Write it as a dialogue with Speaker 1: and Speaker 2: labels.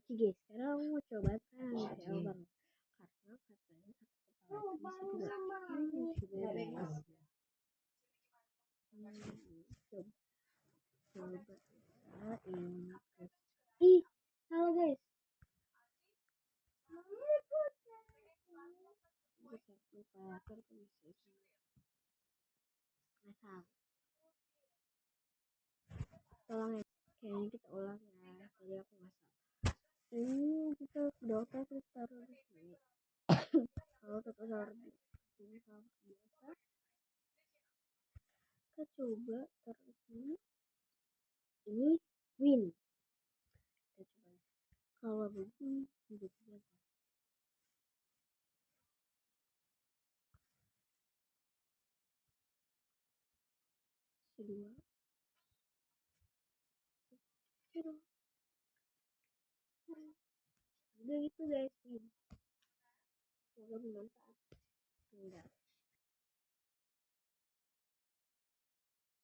Speaker 1: Oke guys, sekarang aku mau coba tanya TL bang, karena katanya satu kepala itu bisa dua. Coba guys. Coba ini. Ih, salah guys. Bisa kalkulator tuh bisa sih. Salah. Tolong ya. Kayaknya kita ulang ya. Tadi aku nggak salah. Ini kita dokter terus taruh di sini. Kalau tetap taruh di sini sama biasa. Kita coba taruh di sini. Ini win. Kita coba. Kalau begini, jadi apa? Kedua. Udah gitu guys, win. Semoga bermanfaat. Enggak.